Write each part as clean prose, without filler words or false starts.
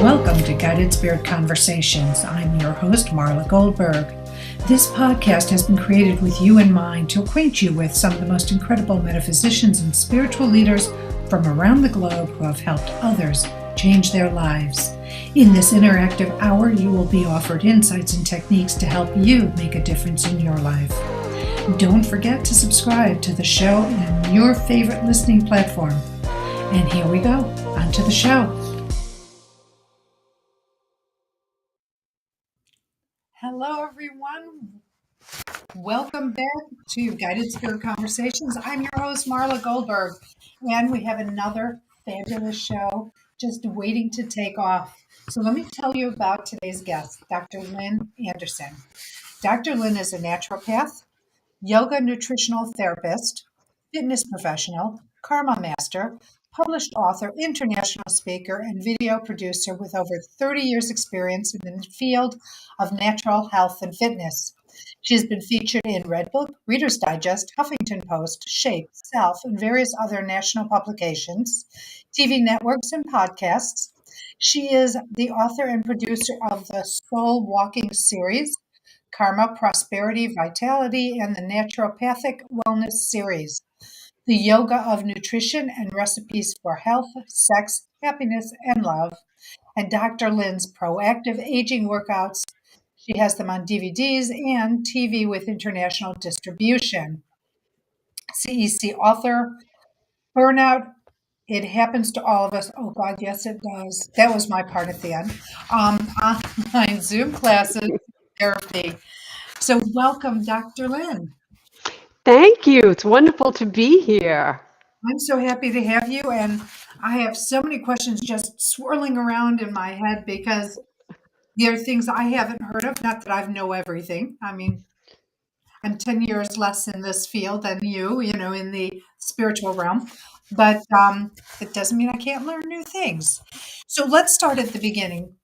Welcome to Guided Spirit Conversations. I'm your host, Marla Goldberg. This podcast has been created with you in mind to acquaint you with some of the most incredible metaphysicians and spiritual leaders from around the globe who have helped others change their lives. In this interactive hour, you will be offered insights and techniques to help you make a difference in your life. Don't forget to subscribe to the show on your favorite listening platform. And here we go, on to the show. Hello, everyone. Welcome back to Guided Spirit Conversations. I'm your host, Marla Goldberg, and we have another fabulous show just waiting to take off. So let me tell you about today's guest, Dr. Lynn Anderson. Dr. Lynn is a naturopath, yoga nutritional therapist, fitness professional, karma master, published author, international speaker, and video producer with over 30 years experience in the field of natural health and fitness. She has been featured in Red Book, Reader's Digest, Huffington Post, Shape, Self, and various other national publications, TV networks, and podcasts. She is the author and producer of the Soul Walking series, Karma, Prosperity, Vitality, and the Naturopathic Wellness series, the Yoga of Nutrition and Recipes for Health, Sex, Happiness, and Love, and Dr. Lynn's Proactive Aging Workouts. She has them on DVDs and TV with international distribution. CEC author, Burnout, It Happens to All of Us. Oh, God, yes, it does. That was my part at the end. Online Zoom classes, therapy. So welcome, Dr. Lynn. Thank you. It's wonderful to be here. I'm so happy to have you. And I have so many questions just swirling around in my head because there are things I haven't heard of. Not that I know everything. I mean, I'm 10 years less in this field than you, in the spiritual realm. But it doesn't mean I can't learn new things. So let's start at the beginning.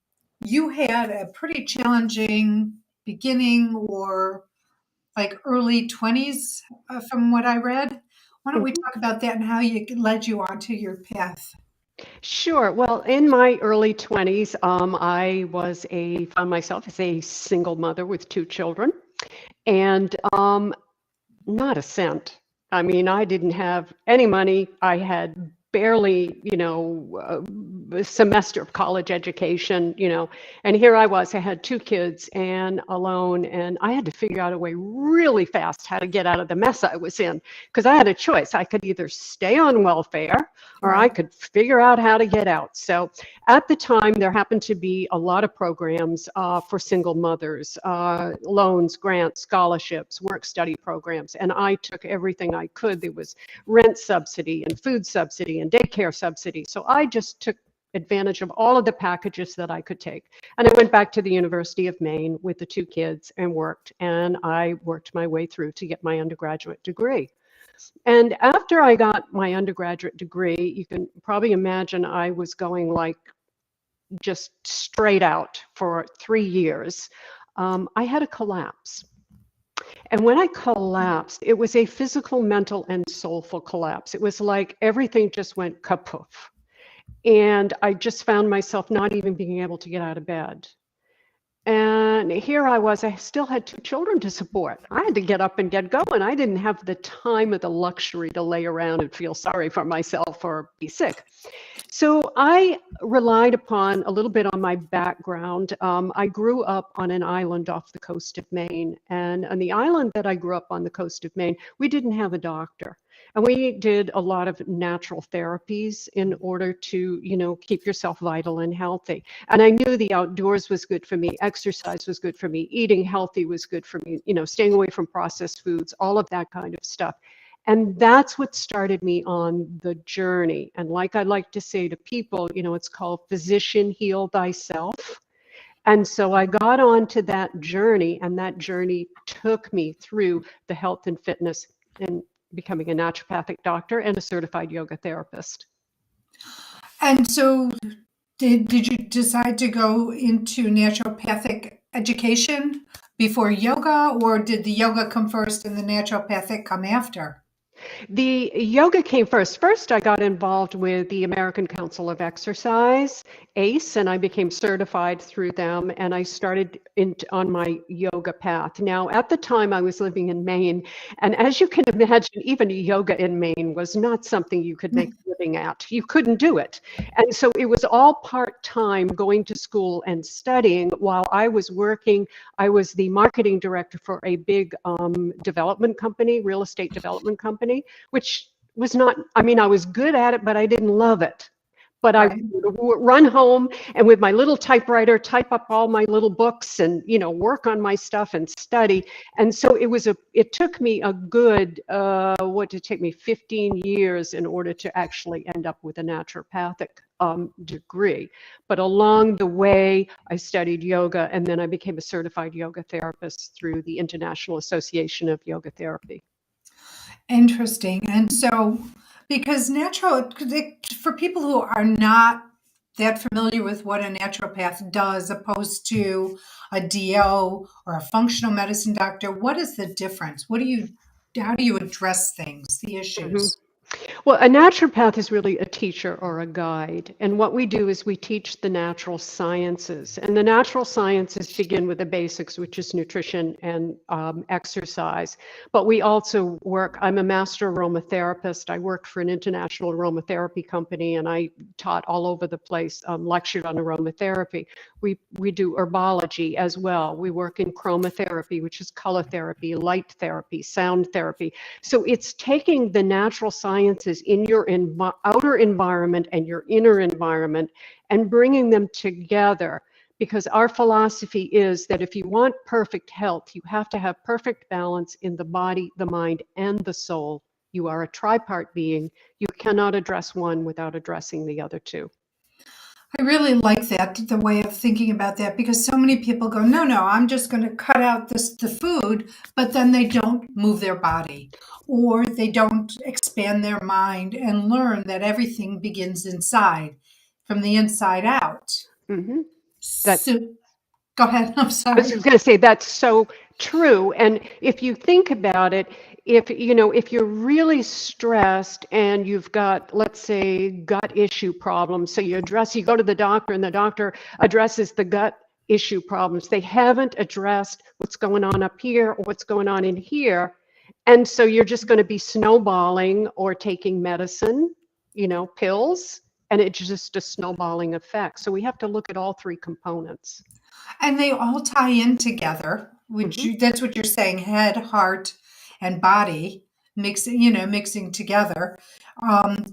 You had a pretty challenging beginning or like early 20s, from what I read. Why don't we talk about that and how it led you onto your path? Sure. Well, in my early 20s, I found myself as a single mother with two children and not a cent. I mean, I didn't have any money. I had barely, a semester of college education, and here I was. I had two kids and alone, and I had to figure out a way really fast how to get out of the mess I was in because I had a choice. I could either stay on welfare or I could figure out how to get out. So at the time, there happened to be a lot of programs for single mothers, loans, grants, scholarships, work study programs, and I took everything I could. There was rent subsidy and food subsidy and daycare subsidy. So I just took advantage of all of the packages that I could take. And I went back to the University of Maine with the two kids and I worked my way through to get my undergraduate degree. And after I got my undergraduate degree, you can probably imagine I was going like just straight out for 3 years. I had a collapse. And when I collapsed, it was a physical, mental, and soulful collapse. It was like everything just went kapoof. And I just found myself not even being able to get out of bed. And here I was, I still had two children to support. I had to get up and get going. I didn't have the time or the luxury to lay around and feel sorry for myself or be sick. So I relied upon a little bit on my background. I grew up on an island off the coast of Maine. And on the island that I grew up on the coast of Maine, we didn't have a doctor. And we did a lot of natural therapies in order to, keep yourself vital and healthy. And I knew the outdoors was good for me. Exercise was good for me. Eating healthy was good for me. Staying away from processed foods, all of that kind of stuff. And that's what started me on the journey. And like I like to say to people, it's called physician heal thyself. And so I got onto that journey, and that journey took me through the health and fitness and becoming a naturopathic doctor and a certified yoga therapist. And so did you decide to go into naturopathic education before yoga, or did the yoga come first and the naturopathic come after? The yoga came first. First, I got involved with the American Council of Exercise, ACE, and I became certified through them. And I started on my yoga path. Now, at the time, I was living in Maine. And as you can imagine, even yoga in Maine was not something you could make a living at. You couldn't do it. And so it was all part-time, going to school and studying while I was working. I was the marketing director for a big development company, real estate development company, which was not, I mean, I was good at it, but I didn't love it. But I Right. would run home and with my little typewriter, type up all my little books and, work on my stuff and study. And so it took me a good, what did it take me, 15 years in order to actually end up with a naturopathic degree. But along the way, I studied yoga and then I became a certified yoga therapist through the International Association of Yoga Therapy. Interesting. And so, because for people who are not that familiar with what a naturopath does, opposed to a DO or a functional medicine doctor, what is the difference? How do you address things, the Mhm. issues? Well, a naturopath is really a teacher or a guide. And what we do is we teach the natural sciences. And the natural sciences begin with the basics, which is nutrition and exercise. But we also I'm a master aromatherapist. I worked for an international aromatherapy company and I taught all over the place, lectured on aromatherapy. We do herbology as well. We work in chromotherapy, which is color therapy, light therapy, sound therapy. So it's taking the natural sciences in your outer environment and your inner environment and bringing them together. Because our philosophy is that if you want perfect health, you have to have perfect balance in the body, the mind, and the soul. You are a tripart being. You cannot address one without addressing the other two. I really like that, the way of thinking about that, because so many people go, no, no, I'm just going to cut out the food, but then they don't move their body or they don't expand their mind and learn that everything begins inside, from the inside out. Hmm. That's So go ahead. I'm I was sorry. going to say that's so true. And if you think about it, if you're really stressed and you've got, let's say, gut issue problems, so you go to the doctor and the doctor addresses the gut issue problems. They haven't addressed what's going on up here or what's going on in here. And so you're just going to be snowballing or taking medicine, pills, and it's just a snowballing effect. So we have to look at all three components. And they all tie in together, Hmm. that's what you're saying, head, heart, and body mixing together,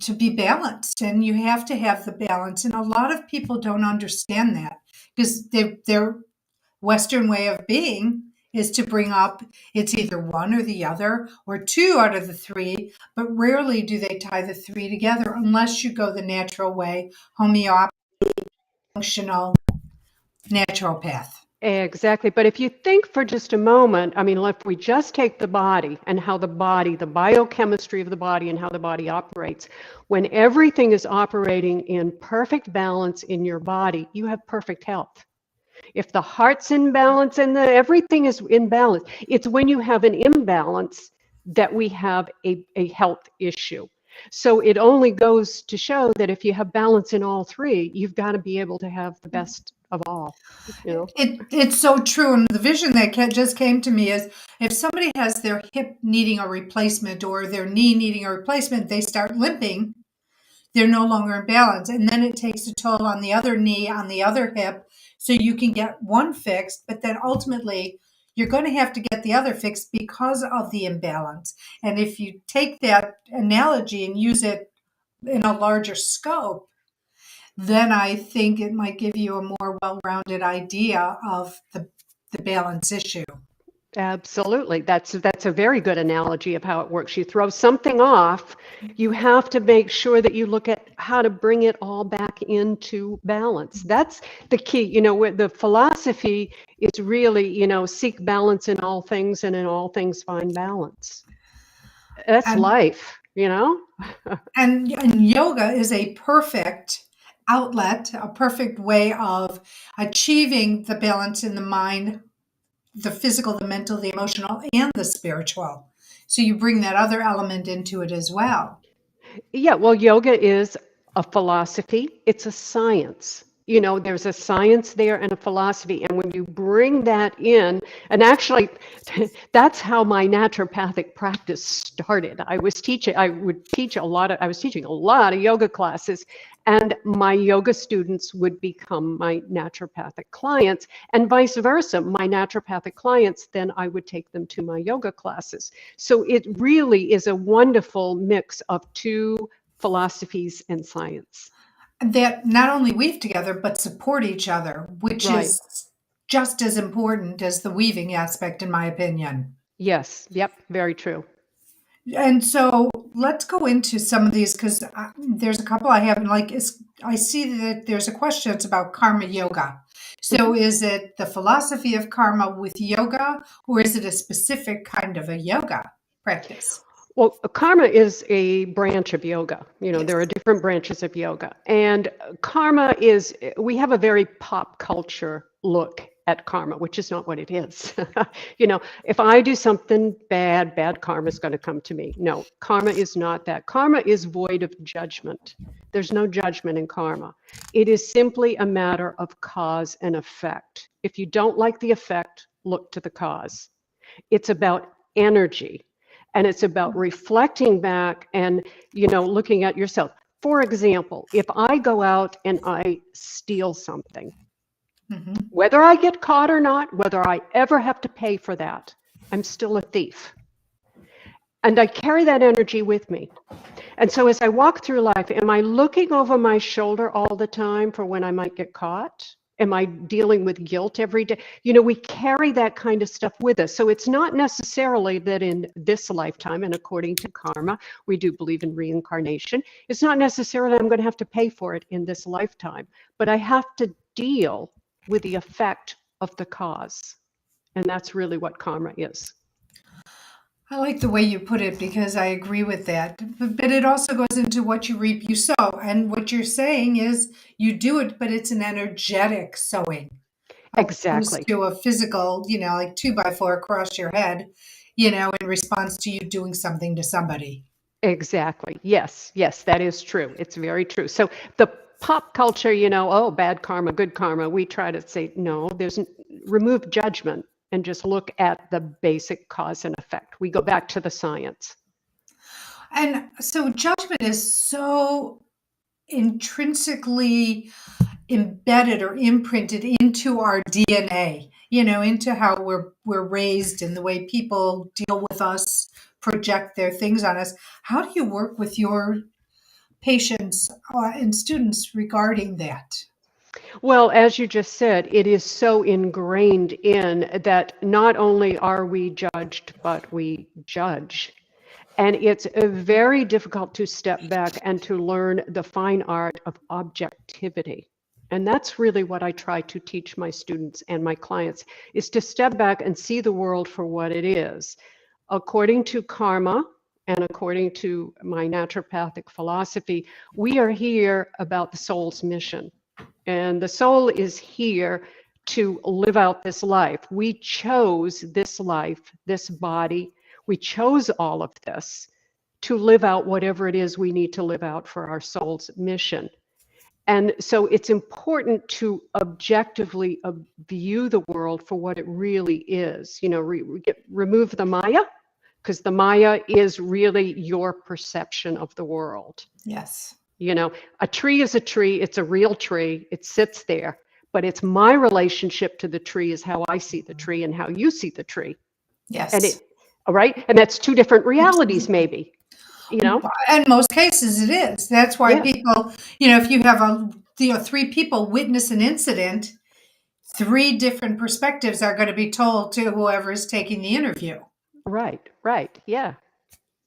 to be balanced. And you have to have the balance. And a lot of people don't understand that because their Western way of being is to bring up it's either one or the other or two out of the three, but rarely do they tie the three together unless you go the natural way, homeopathy, functional, naturopath. Exactly. But if you think for just a moment, I mean, if we just take the body and how the biochemistry of the body and how the body operates, when everything is operating in perfect balance in your body, you have perfect health. If the heart's in balance and everything is in balance, it's when you have an imbalance that we have a health issue. So it only goes to show that if you have balance in all three, you've got to be able to have the best of all, you know. It's so true. And the vision that just came to me is if somebody has their hip needing a replacement or their knee needing a replacement, they start limping, they're no longer in balance. And then it takes a toll on the other knee, on the other hip. So you can get one fixed, but then ultimately you're going to have to get the other fixed because of the imbalance. And if you take that analogy and use it in a larger scope, then I think it might give you a more well-rounded idea of the balance issue. Absolutely. That's a very good analogy of how it works. You throw something off, you have to make sure that you look at how to bring it all back into balance. That's the key. Where the philosophy is really, seek balance in all things and in all things find balance. That's And life. and yoga is a perfect outlet, a perfect way of achieving the balance in the mind, the physical, the mental, the emotional, and the spiritual. So you bring that other element into it as well. Yeah, well, yoga is a philosophy, it's a science. There's a science there and a philosophy. And when you bring that in, and actually, that's how my naturopathic practice started. I was teaching a lot of yoga classes, and my yoga students would become my naturopathic clients, and vice versa. My naturopathic clients, then I would take them to my yoga classes. So it really is a wonderful mix of two philosophies and science. That not only weave together, but support each other, which Right. is just as important as the weaving aspect, in my opinion. Yes. Yep. Very true. And so let's go into some of these because there's a couple I haven't like. I see that there's a question that's about karma yoga. So Mhm. is it the philosophy of karma with yoga, or is it a specific kind of a yoga practice? Well, karma is a branch of yoga. Yes. There are different branches of yoga. And karma is, we have a very pop culture look at karma, which is not what it is. If I do something bad, bad karma is going to come to me. No, karma is not that. Karma is void of judgment. There's no judgment in karma. It is simply a matter of cause and effect. If you don't like the effect, look to the cause. It's about energy, and it's about reflecting back and looking at yourself. For example, if I go out and I steal something, Hmm. whether I get caught or not, whether I ever have to pay for that, I'm still a thief, and I carry that energy with me. And so as I walk through life, am I looking over my shoulder all the time for when I might get caught? Am I dealing with guilt every day? We carry that kind of stuff with us. So it's not necessarily that in this lifetime, and according to karma, we do believe in reincarnation. It's not necessarily I'm going to have to pay for it in this lifetime, but I have to deal with the effect of the cause. And that's really what karma is. I like the way you put it because I agree with that. But it also goes into what you reap, you sow. And what you're saying is you do it, but it's an energetic sowing opposed Exactly. to a physical, like 2x4 across your head, in response to you doing something to somebody. Exactly. Yes, yes, that is true. It's very true. So the pop culture, oh, bad karma, good karma, we try to say, no, remove judgment and just look at the basic cause and effect. We go back to the science. And so judgment is so intrinsically embedded or imprinted into our DNA, into how we're raised and the way people deal with us, project their things on us. How do you work with your patients and students regarding that? Well, as you just said, it is so ingrained in that not only are we judged, but we judge. And it's very difficult to step back and to learn the fine art of objectivity. And that's really what I try to teach my students and my clients is to step back and see the world for what it is. According to karma and according to my naturopathic philosophy, we are here about the soul's mission. And the soul is here to live out this life. We chose this life, this body. We chose all of this to live out whatever it is we need to live out for our soul's mission. And so it's important to objectively view the world for what it really is. Remove the Maya, because the Maya is really your perception of the world. Yes. A tree is a tree, it's a real tree, it sits there, but it's my relationship to the tree is how I see the tree and how you see the tree. And Yes. all right, and that's two different realities, maybe, you know? In most cases, it is. That's why Yes, people, if you have three people witness an incident, three different perspectives are going to be told to whoever is taking the interview. right, right, yeah.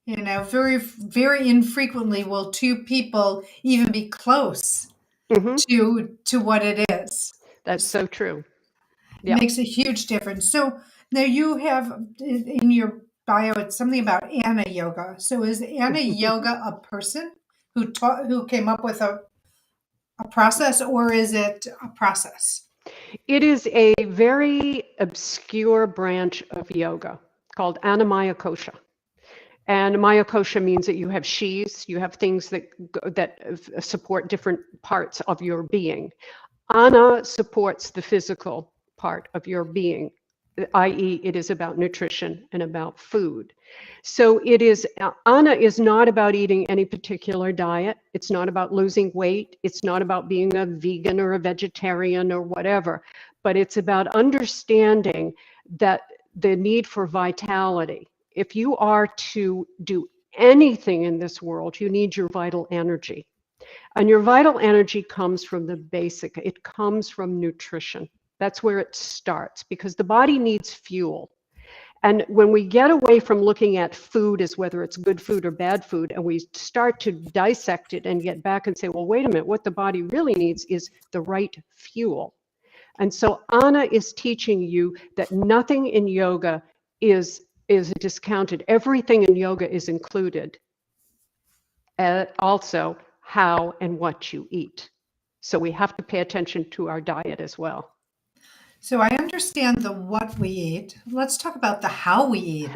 Very, very infrequently will two people even be close Hmm. to what it is. That's so true. It Yeah. makes a huge difference. So now you have in your bio, it's something about Anna Yoga. So is Anna Yoga a person who came up with a process, or is it a process? It is a very obscure branch of yoga called Anamaya Kosha. And Mayakosha means that you have she's, you have things that support different parts of your being. Ana supports the physical part of your being, i.e., it is about nutrition and about food. So it is, Ana is not about eating any particular diet. It's not about losing weight. It's not about being a vegan or a vegetarian or whatever, but it's about understanding that the need for vitality. If you are to do anything in this world, you need your vital energy. And your vital energy comes from the basic, it comes from nutrition. That's where it starts because the body needs fuel. And when we get away from looking at food as whether it's good food or bad food, and we start to dissect it and get back and say, well, wait a minute, what the body really needs is the right fuel. And so Anna is teaching you that nothing in yoga is discounted. Everything in yoga is included. Also, how and what you eat. So we have to pay attention to our diet as well. So I understand the what we eat. Let's talk about the how we eat.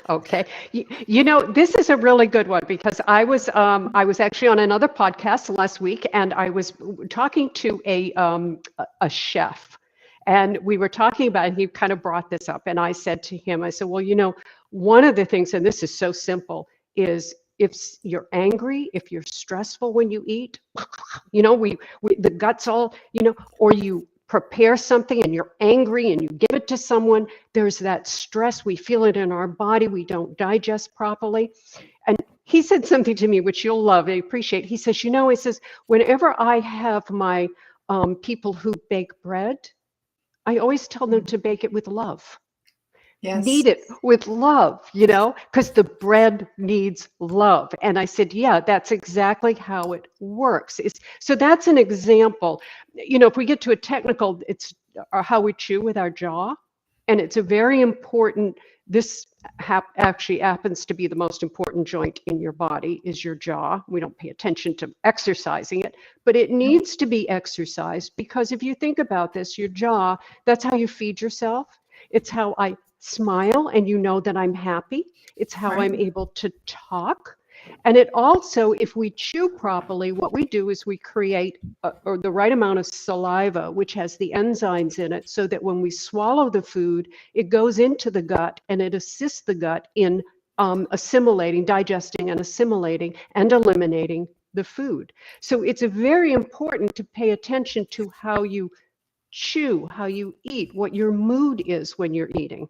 Okay, you know, this is a really good one because I was actually on another podcast last week, and I was talking to a chef, and we were talking about, and he kind of brought this up, and I said to him, I said, well, you know, one of the things, and this is so simple, is if you're angry, if you're stressful when you eat, you know, we the guts all, you know, or you prepare something and you're angry and you give it to someone, there's that stress. We feel it in our body. We don't digest properly. And he said something to me, which you'll love, I appreciate. He says, you know, he says, whenever I have my people who bake bread, I always tell them to bake it with love. Yes. Knead it with love, you know, because the bread needs love. And I said, yeah, that's exactly how it works. So that's an example. You know, if we get to a technical, it's how we chew with our jaw. And it's a very important, this actually happens to be the most important joint in your body is your jaw. We don't pay attention to exercising it, but it needs to be exercised because if you think about this, your jaw, that's how you feed yourself. It's how I smile and you know that I'm happy. It's how Right. I'm able to talk. And it also, if we chew properly, what we do is we create or the right amount of saliva, which has the enzymes in it, so that when we swallow the food, it goes into the gut and it assists the gut in assimilating, digesting and assimilating and eliminating the food. So it's very important to pay attention to how you chew, how you eat, what your mood is when you're eating.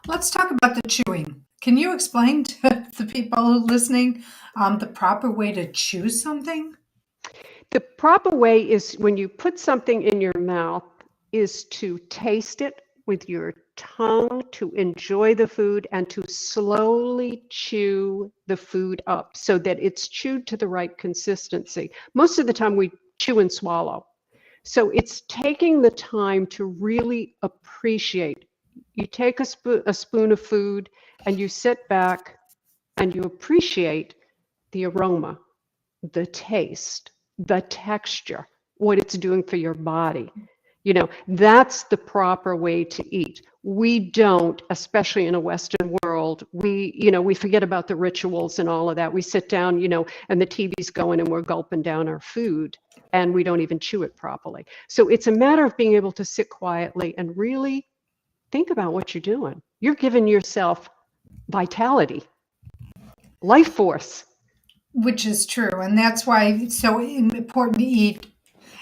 Let's talk about the chewing. Can you explain to the people listening the proper way to chew something? The proper way is when you put something in your mouth is to taste it with your tongue, to enjoy the food and to slowly chew the food up so that it's chewed to the right consistency. Most of the time we chew and swallow. So it's taking the time to really appreciate. You take a spoon of food and you sit back and you appreciate the aroma, the taste, the texture, what it's doing for your body. You know, that's the proper way to eat. We don't, especially in a Western world, we forget about the rituals and all of that. We sit down, you know, and the TV's going and we're gulping down our food and we don't even chew it properly. So it's a matter of being able to sit quietly and really think about what you're doing. You're giving yourself vitality, life force. Which is true. And that's why it's so important to eat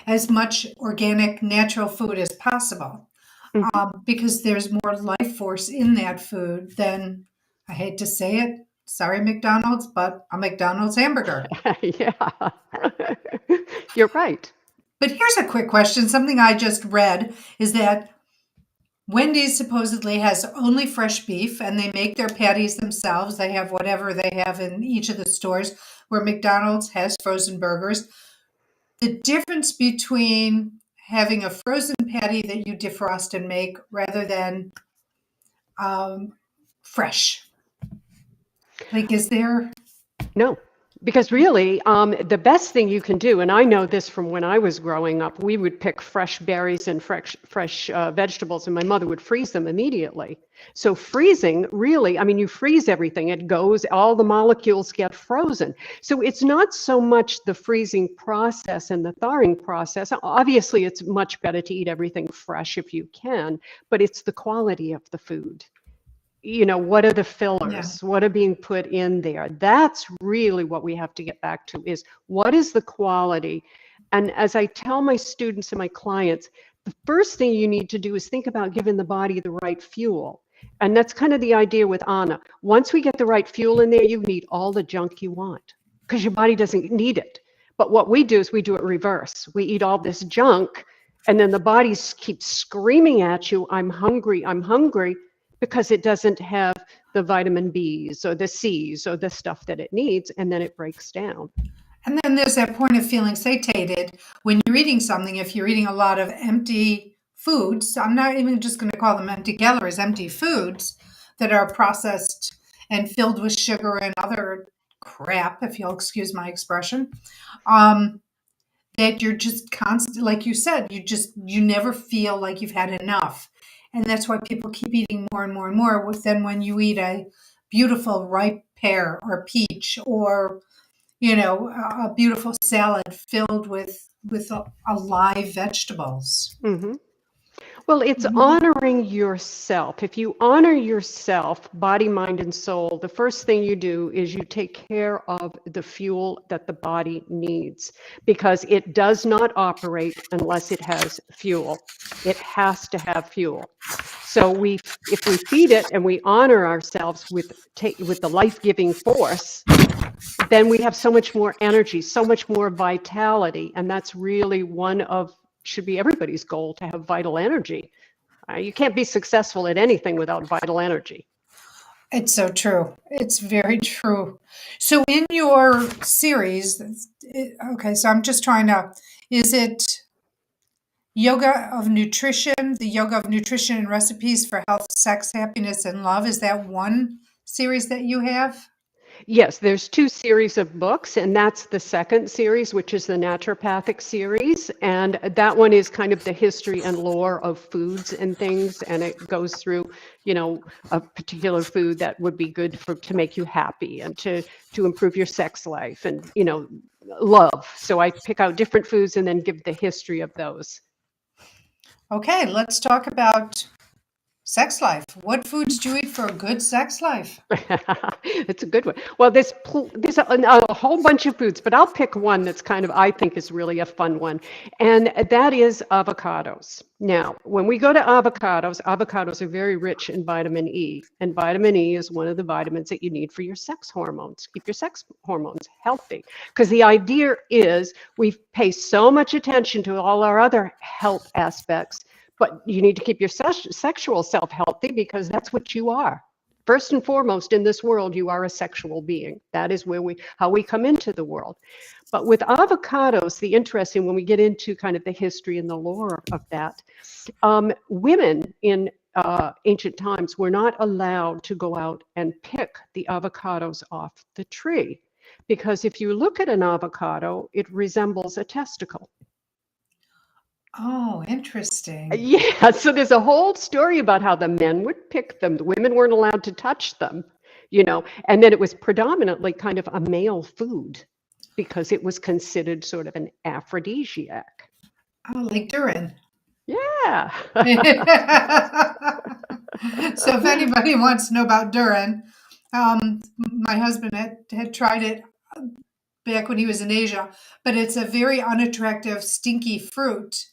as much organic, natural food as possible Mhm. because there's more life force in that food than, I hate to say it, sorry, McDonald's, but a McDonald's hamburger. Yeah, you're right. But here's a quick question. Something I just read is that Wendy's supposedly has only fresh beef and they make their patties themselves. They have whatever they have in each of the stores, where McDonald's has frozen burgers. The difference between having a frozen patty that you defrost and make rather than um, fresh. Like, is there? No, Because really, the best thing you can do, and I know this from when I was growing up, we would pick fresh berries and fresh vegetables, and my mother would freeze them immediately. So freezing, really, I mean, you freeze everything, it goes, all the molecules get frozen. So it's not so much the freezing process and the thawing process. Obviously, it's much better to eat everything fresh if you can, but it's the quality of the food. What are the Yeah. fillers? What are being put in there? That's really what we have to get back to, is what is the quality? And as I tell my students and my clients, the first thing you need to do is think about giving the body the right fuel. And that's kind of the idea with Anna. Once we get the right fuel in there, you can eat all the junk you want because your body doesn't need it. But what we do is we do it reverse. We eat all this junk, and then the body keeps screaming at you, I'm hungry, because it doesn't have the vitamin B's or the C's or the stuff that it needs, and then it breaks down. And then there's that point of feeling satiated when you're eating something. If you're eating a lot of empty foods, I'm not even just going to call them empty calories, empty foods that are processed and filled with sugar and other crap, if you'll excuse my expression, that you're just constant, like you said, you never feel like you've had enough. And that's why people keep eating more and more and more. Then when you eat a beautiful ripe pear or peach, or a beautiful salad filled with alive vegetables. Mm-hmm. Well, it's Mhm. honoring yourself. If you honor yourself, body, mind, and soul, the first thing you do is you take care of the fuel that the body needs, because it does not operate unless it has fuel. It has to have fuel. So if we feed it and we honor ourselves with the life-giving force, then we have so much more energy, so much more vitality, and that's really should be everybody's goal, to have vital energy. You can't be successful at anything without vital energy. It's so true. It's very true. So in your series, okay, so I'm just trying to, is it the yoga of nutrition and recipes for health, sex, happiness, and love? Is that one series that you have? Yes, there's 2 series of books, and that's the second series, which is the naturopathic series. And that one is kind of the history and lore of foods and things. And it goes through, a particular food that would be good to make you happy and to improve your sex life and, love. So I pick out different foods and then give the history of those. Okay, let's talk about sex life. What foods do you eat for a good sex life? It's a good one. Well, there's a whole bunch of foods, but I'll pick one that's I think is really a fun one, and that is avocados. Now, when we go to avocados are very rich in vitamin E, and vitamin E is one of the vitamins that you need for your sex hormones, keep your sex hormones healthy. Because the idea is we pay so much attention to all our other health aspects, but you need to keep your sexual self healthy, because that's what you are. First and foremost, in this world, you are a sexual being. That is how we come into the world. But with avocados, the interesting, when we get into kind of the history and the lore of that, women in ancient times were not allowed to go out and pick the avocados off the tree, because if you look at an avocado, it resembles a testicle. Oh, interesting. Yeah, so there's a whole story about how the men would pick them. The women weren't allowed to touch them, and then it was predominantly kind of a male food because it was considered sort of an aphrodisiac. Oh, like Durin. Yeah. So if anybody wants to know about Durin, my husband had tried it back when he was in Asia, but it's a very unattractive, stinky fruit.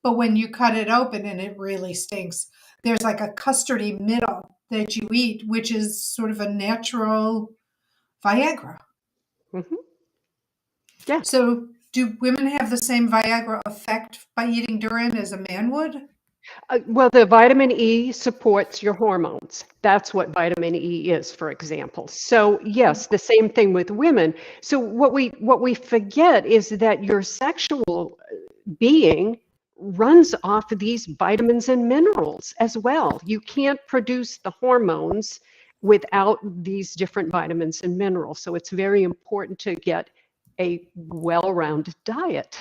But when you cut it open, and it really stinks, there's like a custardy middle that you eat, which is sort of a natural Viagra. Mm-hmm. Yeah. So do women have the same Viagra effect by eating Durin as a man would? Well, the vitamin E supports your hormones. That's what vitamin E is, for example. So yes, the same thing with women. So what we forget is that your sexual being runs off of these vitamins and minerals as well. You can't produce the hormones without these different vitamins and minerals. So it's very important to get a well-rounded diet.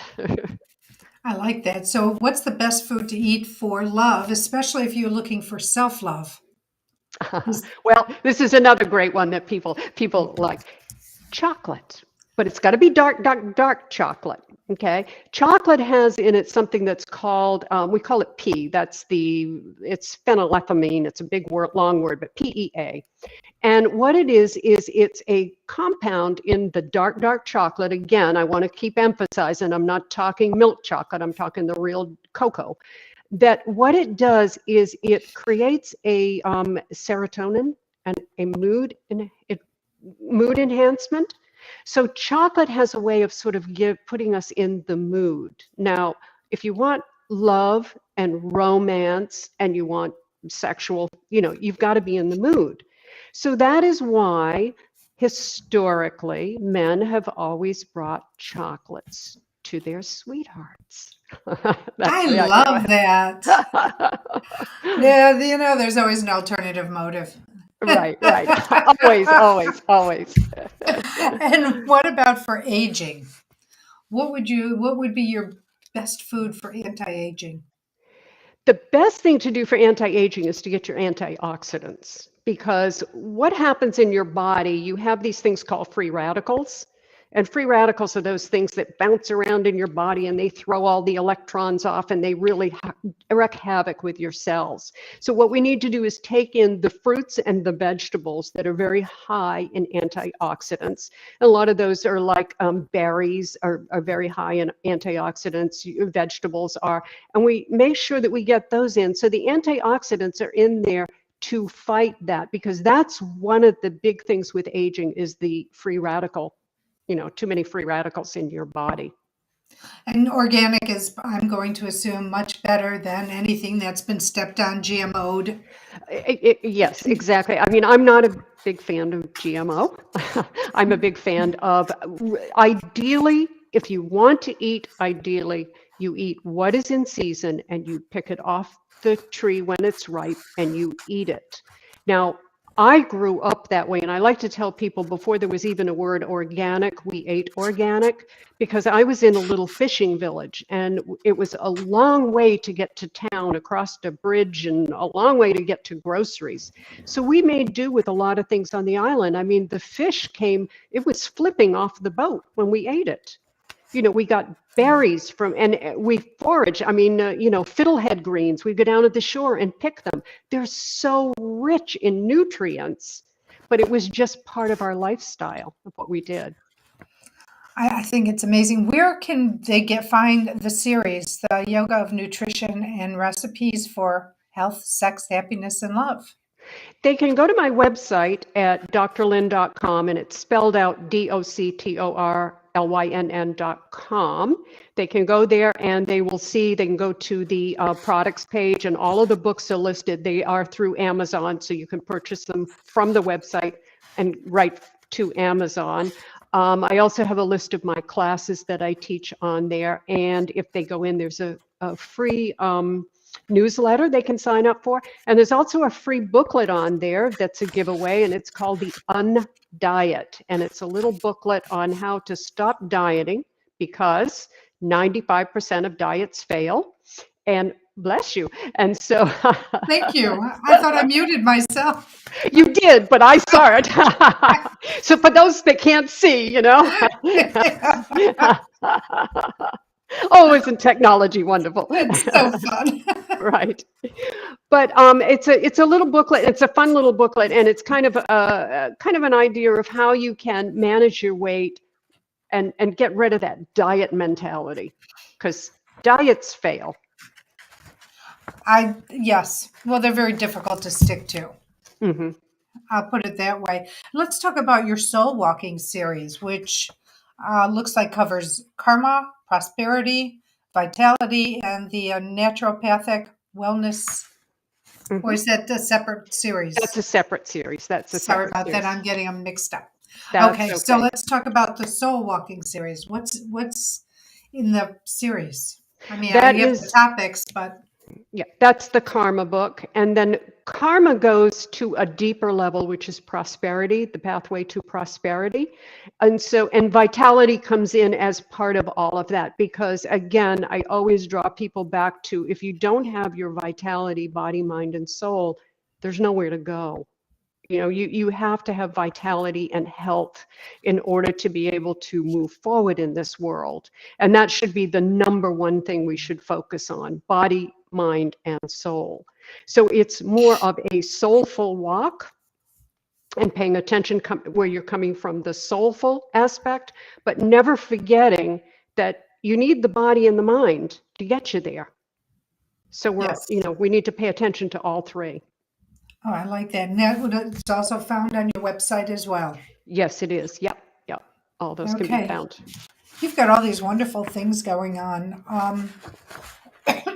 I like that. So, what's the best food to eat for love, especially if you're looking for self-love? Well, this is another great one that people like. Chocolate, but it's got to be dark, dark, dark chocolate. Okay, chocolate has in it something that's called we call it P. It's phenylethylamine. It's a big word, long word, but PEA. And what it is it's a compound in the dark, dark chocolate. Again, I want to keep emphasizing I'm not talking milk chocolate. I'm talking the real cocoa. That what it does is it creates a serotonin and a mood enhancement. So chocolate has a way of sort of putting us in the mood. Now, if you want love and romance and you want sexual, you've got to be in the mood. So that is why historically men have always brought chocolates to their sweethearts. That's I the love idea. that. Yeah, there's always an alternative motive. Right, right. Always, always, always. And what about for aging? What would be your best food for anti-aging? The best thing to do for anti-aging is to get your antioxidants because what happens in your body, you have these things called free radicals. And free radicals are those things that bounce around in your body and they throw all the electrons off and they really wreak havoc with your cells. So what we need to do is take in the fruits and the vegetables that are very high in antioxidants. And a lot of those are like berries are very high in antioxidants. Vegetables are, and we make sure that we get those in. So the antioxidants are in there to fight that because that's one of the big things with aging is the free radical, too many free radicals in your body. And organic is, I'm going to assume, much better than anything that's been stepped on, GMO'd. Yes, exactly. I mean, I'm not a big fan of GMO. I'm a big fan of, ideally, if you want to eat, ideally, you eat what is in season and you pick it off the tree when it's ripe and you eat it. Now, I grew up that way, and I like to tell people before there was even a word organic, we ate organic because I was in a little fishing village and it was a long way to get to town across a bridge and a long way to get to groceries. So we made do with a lot of things on the island. I mean, the fish came, it was flipping off the boat when we ate it. We got berries and we forage. I mean, fiddlehead greens. We go down at the shore and pick them. They're so rich in nutrients, but it was just part of our lifestyle of what we did. I think it's amazing. Where can they find the series, the Yoga of Nutrition and Recipes for Health, Sex, Happiness, and Love? They can go to my website at drlynn.com, and it's spelled out DOCTORLYNN.com. They can go there and they can go to the products page, and all of the books are listed. They are through Amazon, so you can purchase them from the website and right to Amazon. I also have a list of my classes that I teach on there, and if they go in, there's a free newsletter they can sign up for. And there's also a free booklet on there that's a giveaway, and it's called the Undiet. And it's a little booklet on how to stop dieting because 95% of diets fail. And bless you. And so Thank you. I thought I muted myself. you did, but I saw it. So for those that can't see, Oh, isn't technology wonderful? It's so fun. Right. But it's a little booklet. It's a fun little booklet, and it's kind of an idea of how you can manage your weight and get rid of that diet mentality, because diets fail. Yes. Well, they're very difficult to stick to. Mm-hmm. I'll put it that way. Let's talk about your soul walking series, which looks like covers karma, prosperity, vitality, and the naturopathic wellness. Mm-hmm. Or is that a separate series? That's a separate series. Sorry about that. I'm getting them mixed up. That's Okay, so let's talk about the soul walking series. What's in the series? I mean, I have the topics, but Yeah, that's the karma book. And then karma goes to a deeper level, which is prosperity, the pathway to prosperity. And vitality comes in as part of all of that. Because again, I always draw people back to if you don't have your vitality, body, mind, and soul, there's nowhere to go. You have to have vitality and health in order to be able to move forward in this world. And that should be the number one thing we should focus on: body, mind, and soul. So it's more of a soulful walk and paying attention where you're coming from, the soulful aspect, but never forgetting that you need the body and the mind to get you there. So Yes. we need to pay attention to all three. Oh, I like that. And it's also found on your website as well. Yes, it is. Yep, yep. All those can be Okay. found. You've got all these wonderful things going on.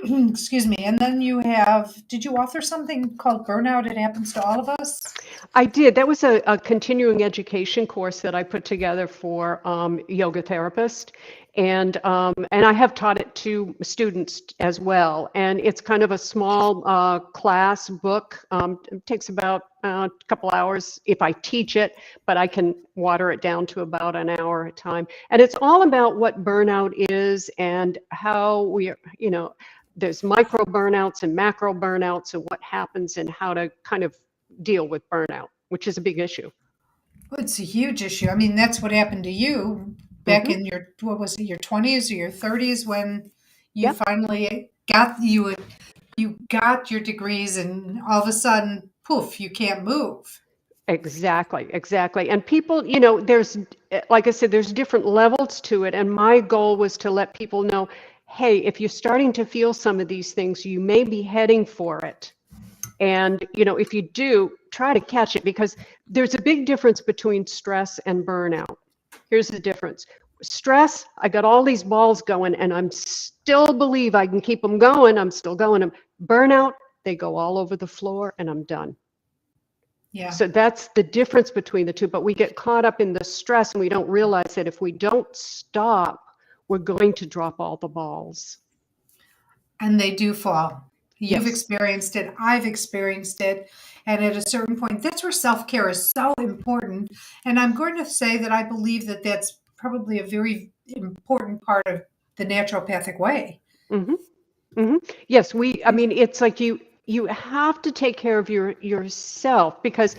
Excuse me. And then did you author something called Burnout? It Happens to All of Us? I did. That was a continuing education course that I put together for yoga therapists, and I have taught it to students as well. And it's kind of a small class book. It takes about a couple hours if I teach it, but I can water it down to about an hour at a time. And it's all about what burnout is and how there's micro burnouts and macro burnouts and what happens and how to kind of deal with burnout, which is a big issue. Well, it's a huge issue. I mean, that's what happened to you back Hmm. in what was it, your 20s or your 30s when you Yep, finally you got your degrees and all of a sudden, poof, you can't move. exactly, exactly. And people, there's, like I said, there's different levels to it. And my goal was to let people know, hey, if you're starting to feel some of these things, you may be heading for it. And, if you do, try to catch it, because there's a big difference between stress and burnout. Here's the difference. Stress, I got all these balls going and I'm still believe I can keep them going. I'm still going them. Burnout, they go all over the floor and I'm done. Yeah. So that's the difference between the two. But we get caught up in the stress and we don't realize that if we don't stop, we're going to drop all the balls. And they do fall. You've Yes. experienced it. I've experienced it. And at a certain point, that's where self care is so important. And I'm going to say that I believe that that's probably a very important part of the naturopathic way. Hmm. Hmm. Yes, I mean, it's like you have to take care of yourself, because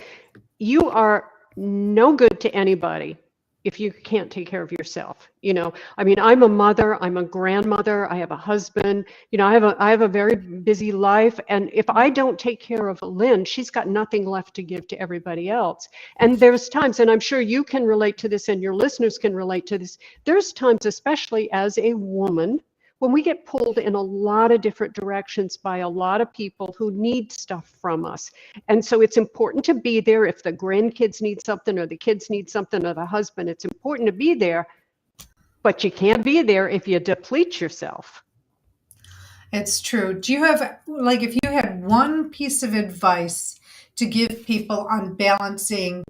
you are no good to anybody if you can't take care of yourself. I mean, I'm a mother, I'm a grandmother, I have a husband, I have a very busy life. And if I don't take care of Lynn, she's got nothing left to give to everybody else. And there's times, and I'm sure you can relate to this and your listeners can relate to this, there's times, especially as a woman, when we get pulled in a lot of different directions by a lot of people who need stuff from us. And so it's important to be there if the grandkids need something or the kids need something or the husband. It's important to be there, but you can't be there if you deplete yourself. It's true. Do you have, like, if you had one piece of advice to give people on balancing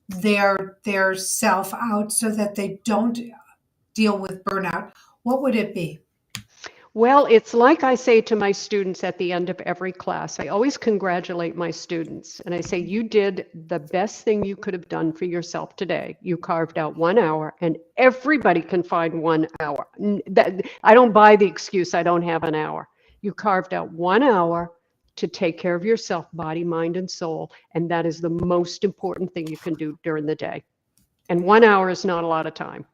their self out so that they don't deal with burnout, what would it be? Well, it's like I say to my students at the end of every class. I always congratulate my students and I say, you did the best thing you could have done for yourself today. You carved out 1 hour, and everybody can find 1 hour. I don't buy the excuse, I don't have an hour. You carved out 1 hour to take care of yourself, body, mind, and soul. And that is the most important thing you can do during the day. And 1 hour is not a lot of time.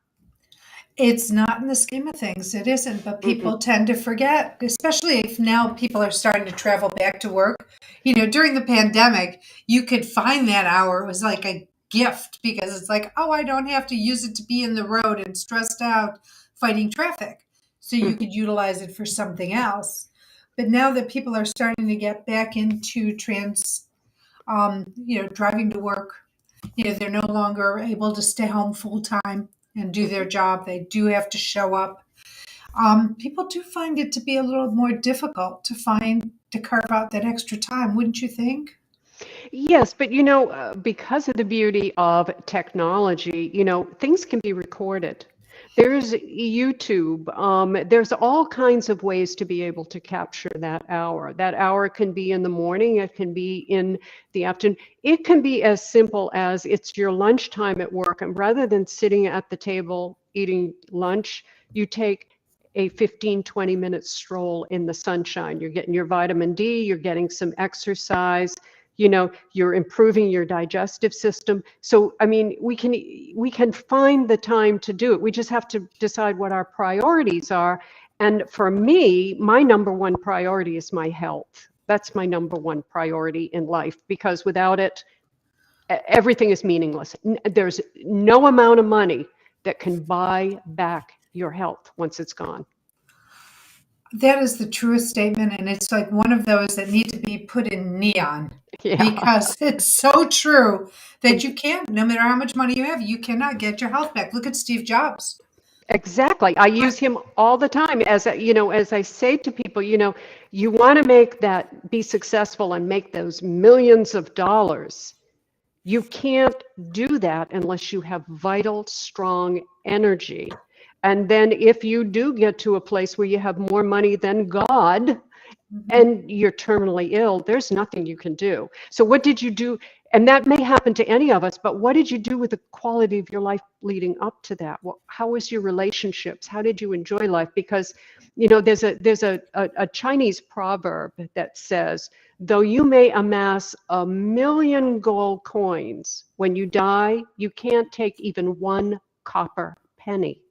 It's not in the scheme of things. It isn't, but Mm-mm. people tend to forget, especially if now people are starting to travel back to work. During the pandemic, you could find that hour. It was like a gift because it's like, oh, I don't have to use it to be in the road and stressed out fighting traffic. So you could utilize it for something else. But now that people are starting to get back into driving to work, they're no longer able to stay home full time and do their Mm-hmm. job. They do have to show up. People do find it to be a little more difficult to carve out that extra time, wouldn't you think? Yes, but because of the beauty of technology, things can be recorded. There's YouTube. There's all kinds of ways to be able to capture that hour. That hour can be in the morning, it can be in the afternoon. It can be as simple as it's your lunchtime at work, and rather than sitting at the table eating lunch, you take a 15, 20-minute stroll in the sunshine. You're getting your vitamin D, you're getting some exercise, you're improving your digestive system. So I mean, we can find the time to do it. We just have to decide what our priorities are. And for me, my number one priority is my health. That's my number one priority in life, because without it, everything is meaningless. There's no amount of money that can buy back your health once it's gone. That is the truest statement, and it's like one of those that need to be put in neon Yeah. because it's so true that you can't, no matter how much money you have, you cannot get your health back. Look at Steve Jobs. Exactly. I use him all the time as I say to people, you want to make that, be successful and make those millions of dollars. You can't do that unless you have vital, strong energy. And then if you do get to a place where you have more money than God, Mhm. and you're terminally ill, there's nothing you can do. So what did you do? And that may happen to any of us, but what did you do with the quality of your life leading up to that? How was your relationships? How did you enjoy life? Because, there's a Chinese proverb that says, though you may amass 1,000,000 gold coins, when you die, you can't take even one copper penny.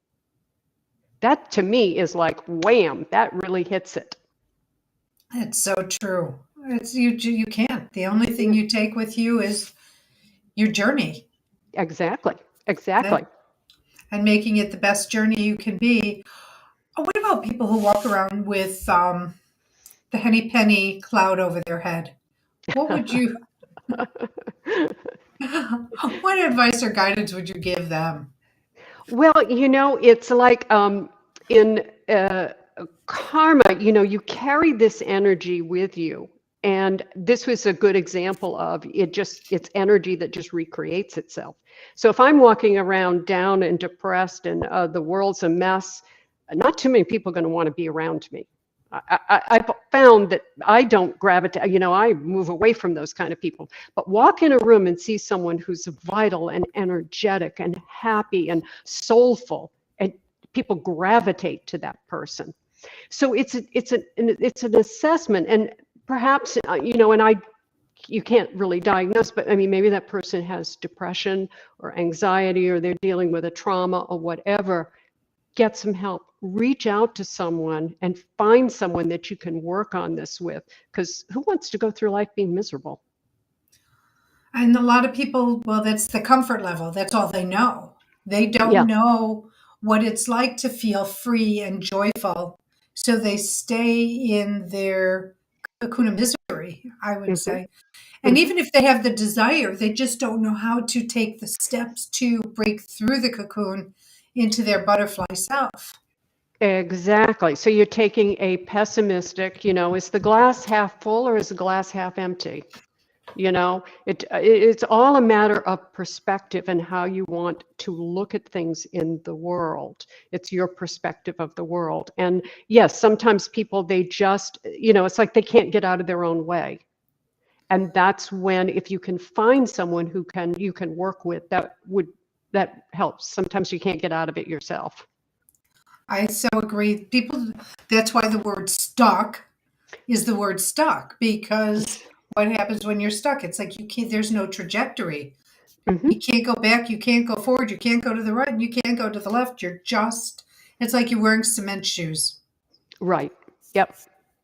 That to me is like, wham, that really hits it. It's so true. It's you can't. The only thing you take with you is your journey, Exactly. that, Exactly. and making it the best journey you can be. Oh, what about people who walk around with the henny penny cloud over their head? What would you, what advice or guidance would you give them? Well, it's like in karma, you carry this energy with you. And this was a good example of it's energy that just recreates itself. So if I'm walking around down and depressed and the world's a mess, not too many people are going to want to be around me. I've found that I don't gravitate, I move away from those kind of people. But walk in a room and see someone who's vital and energetic and happy and soulful, and people gravitate to that person. So it's an assessment, and perhaps and you can't really diagnose, but I mean, maybe that person has depression or anxiety, or they're dealing with a trauma or whatever. Get some help. Reach out to someone and find someone that you can work on this with, because who wants to go through life being miserable? And a lot of people, well, that's the comfort level. That's all they know. They don't Yeah. know what it's like to feel free and joyful. So they stay in their cocoon of misery, I would Hmm. say. And even if they have the desire, they just don't know how to take the steps to break through the cocoon into their butterfly self. Exactly. So you're taking a pessimistic, is the glass half full or is the glass half empty? It's all a matter of perspective and how you want to look at things in the world. It's your perspective of the world. And yes, sometimes people, they just, it's like they can't get out of their own way. And that's when, if you can find someone you can work with, that helps. Sometimes you can't get out of it yourself. I so agree. People, that's why the word stuck is the word stuck, because what happens when you're stuck? It's like you can't, there's no trajectory. You Hmm. can't go back, you can't go forward, you can't go to the right, and you can't go to the left. You're just, it's like you're wearing cement shoes, Right. Yep.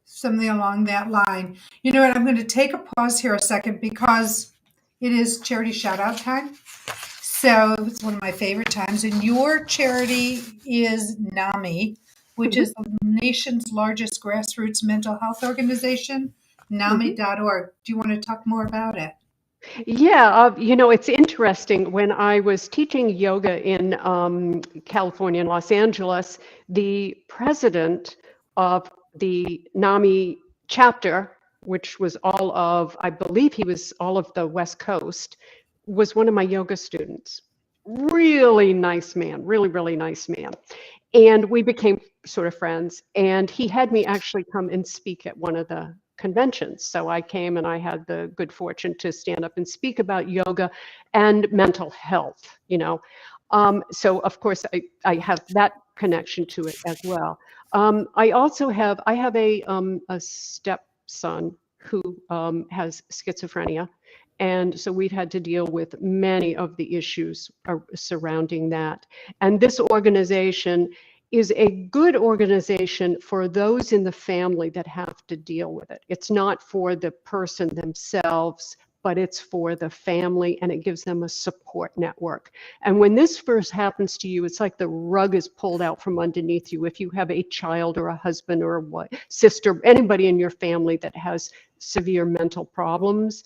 something along that line. You know what? I'm going to take a pause here a second because it is charity shout out time. So it's one of my favorite times. And your charity is NAMI, which Hmm. is the nation's largest grassroots mental health organization, Hmm. NAMI.org. Do you want to talk more about it? Yeah, it's interesting. When I was teaching yoga in California and Los Angeles, the president of the NAMI chapter, which was all of, I believe he was all of the West Coast, was one of my yoga students. really nice man, really, really nice man. And we became sort of friends. And he had me actually come and speak at one of the conventions. So I came and I had the good fortune to stand up and speak about yoga and mental health, you know. So of course I have that connection to it as well. I have a stepson who has schizophrenia. And so we've had to deal with many of the issues surrounding that. And this organization is a good organization for those in the family that have to deal with it. It's not for the person themselves, but it's for the family, and it gives them a support network. And when this first happens to you, it's like the rug is pulled out from underneath you. If you have a child or a husband or a sister, anybody in your family that has severe mental problems,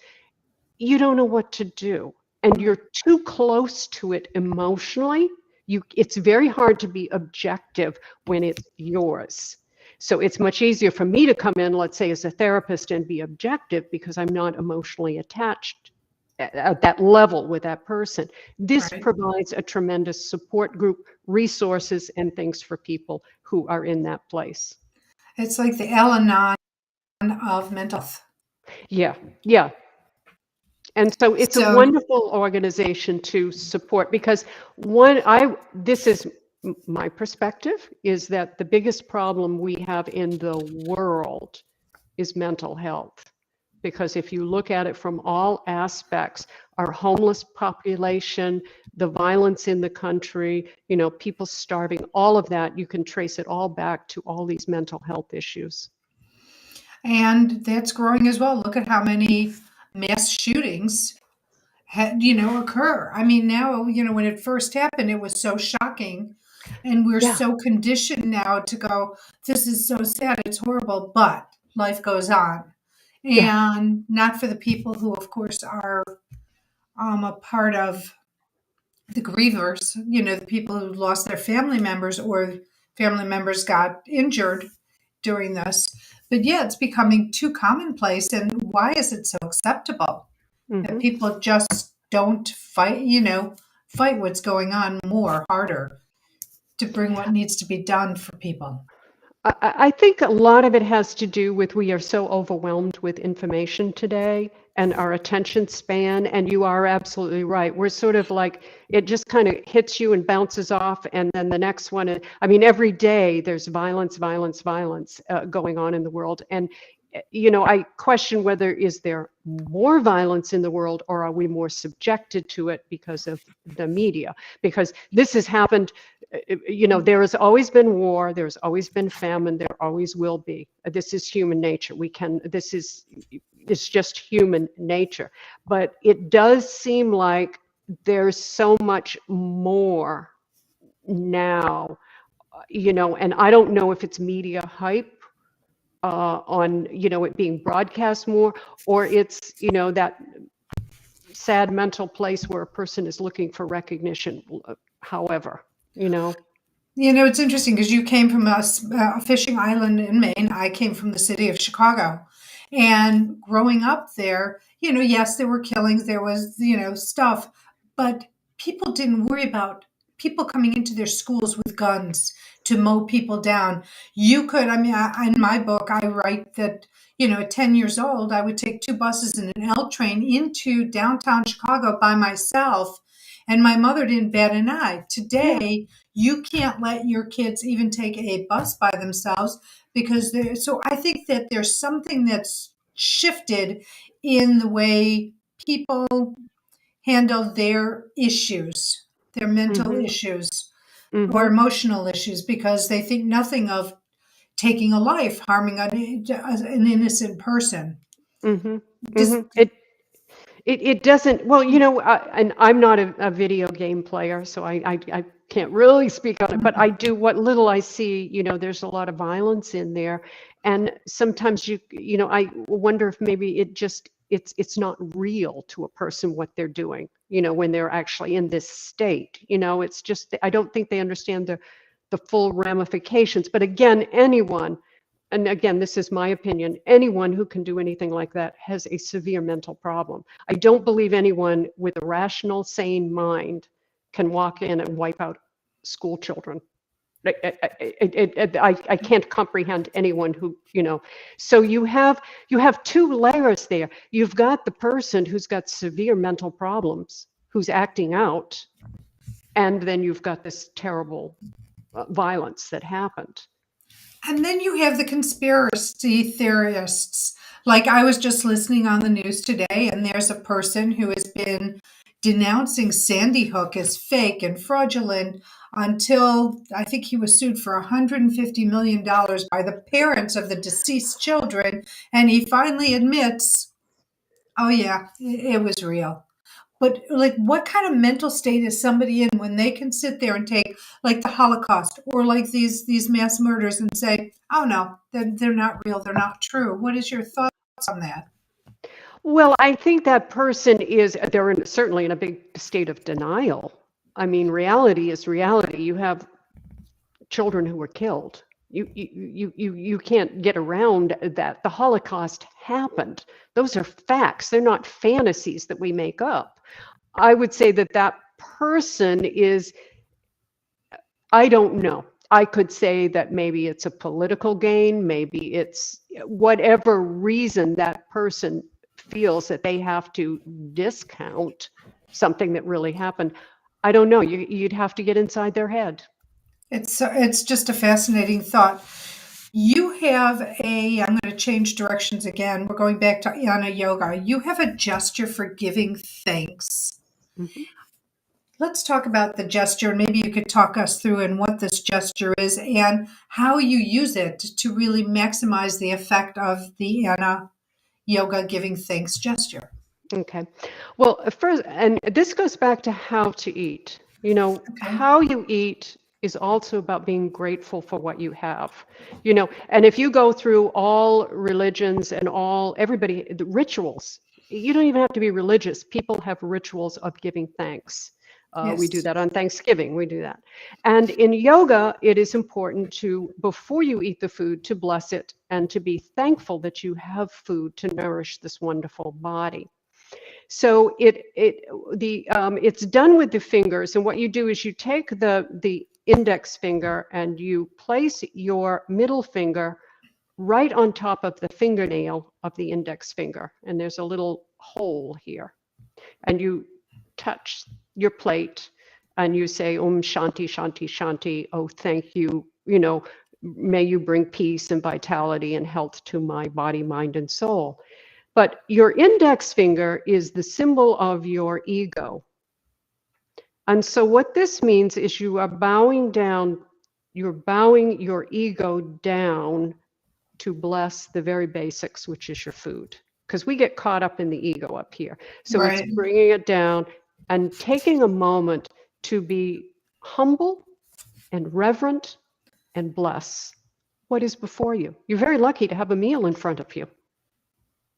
you don't know what to do, and you're too close to it emotionally. It's very hard to be objective when it's yours. So it's much easier for me to come in, let's say, as a therapist and be objective because I'm not emotionally attached at that level with that person. This Right. provides a tremendous support group, resources, and things for people who are in that place. It's like the Al-Anon of mental health. Yeah, yeah. And so it's a So, wonderful organization to support because this is my perspective, is that the biggest problem we have in the world is mental health. Because if you look at it from all aspects, our homeless population, the violence in the country, you know, people starving, all of that, you can trace it all back to all these mental health issues. and that's growing as well. Look at how many mass shootings occur. I mean, now, when it first happened, it was so shocking. And we're Yeah, so conditioned now to go, this is so sad, it's horrible, but life goes on. yeah, And not for the people who, of course, are a part of the grievers, the people who lost their family members or family members got injured during this. But yeah, it's becoming too commonplace. And why is it so acceptable that hmm. people just don't fight what's going on more harder to bring what needs to be done for people? I think a lot of it has to do with we are so overwhelmed with information today and our attention span. And you are absolutely right. We're sort of like, it just kind of hits you and bounces off. And then the next one, I mean, every day there's violence, violence, violence going on in the world. And, you know, I question whether is there more violence in the world or are we more subjected to it because of the media? Because this has happened. You know, there has always been war, there's always been famine, there always will be. This is human nature. It's just human nature. But it does seem like there's so much more now, you know, and I don't know if it's media hype on, you know, it being broadcast more, or it's, you know, that sad mental place where a person is looking for recognition, however, you know. It's interesting because you came from a fishing island in Maine. I came from the city of Chicago. And growing up there, yes, there were killings, there was, stuff, but people didn't worry about people coming into their schools with guns to mow people down. You could, I mean, in my book, I write that, at 10 years old, I would take two buses and an L train into downtown Chicago by myself. And my mother didn't bat an eye. Yeah. Today, you can't let your kids even take a bus by themselves because so I think that there's something that's shifted in the way people handle their issues, their mental Hmm. issues or Hmm. emotional issues, because they think nothing of taking a life, harming an innocent person. Hmm. Hmm. Just It doesn't, well, you know, and I'm not a video game player, so I can't really speak on it, but I do what little I see, you know, there's a lot of violence in there. And sometimes you know, I wonder if maybe it's not real to a person what they're doing, you know, when they're actually in this state, you know, it's just, I don't think they understand the full ramifications. But again, anyone, and again, this is my opinion, anyone who can do anything like that has a severe mental problem. I don't believe anyone with a rational, sane mind can walk in and wipe out school children. I can't comprehend anyone who, so you have two layers there. You've got the person who's got severe mental problems, who's acting out, and then you've got this terrible violence that happened. And then you have the conspiracy theorists. Like I was just listening on the news today, and there's a person who has been denouncing Sandy Hook as fake and fraudulent until I think he was sued for $150 million by the parents of the deceased children. And he finally admits, oh, yeah, it was real. But like, what kind of mental state is somebody in when they can sit there and take like the Holocaust or like these mass murders and say, "Oh no, they're not real, they're not true." What is your thoughts on that? Well, I think that person they're certainly in a big state of denial. I mean, reality is reality. You have children who were killed. You can't get around that. The Holocaust happened. Those are facts. They're not fantasies that we make up. I would say that person is, I don't know. I could say that maybe it's a political gain, maybe it's whatever reason that person feels that they have to discount something that really happened. I don't know. You'd have to get inside their head. It's just a fascinating thought. You have I'm going to change directions again. We're going back to Yana Yoga. You have a gesture for giving thanks. Mhm. Let's talk about the gesture, and maybe you could talk us through and what this gesture is and how you use it to really maximize the effect of the Anna Yoga Giving Thanks gesture. Okay. Well, first, and this goes back to how to eat. Okay. How you eat is also about being grateful for what you have. And if you go through all religions and the rituals, you don't even have to be religious. People have rituals of giving thanks. We do Yes. that on Thanksgiving. We do that. And in yoga, it is important to, before you eat the food, to bless it and to be thankful that you have food to nourish this wonderful body. So it's done with the fingers, and what you do is you take the index finger and you place your middle finger right on top of the fingernail of the index finger, and there's a little hole here, and you touch your plate and you say Shanti Shanti Shanti. Oh, thank you. May you bring peace and vitality and health to my body, mind, and soul. But your index finger is the symbol of your ego. And so what this means is you are bowing down, you're bowing your ego down to bless the very basics, which is your food. Because we get caught up in the ego up here. So it's Right. bringing it down and taking a moment to be humble and reverent and bless what is before you. You're very lucky to have a meal in front of you.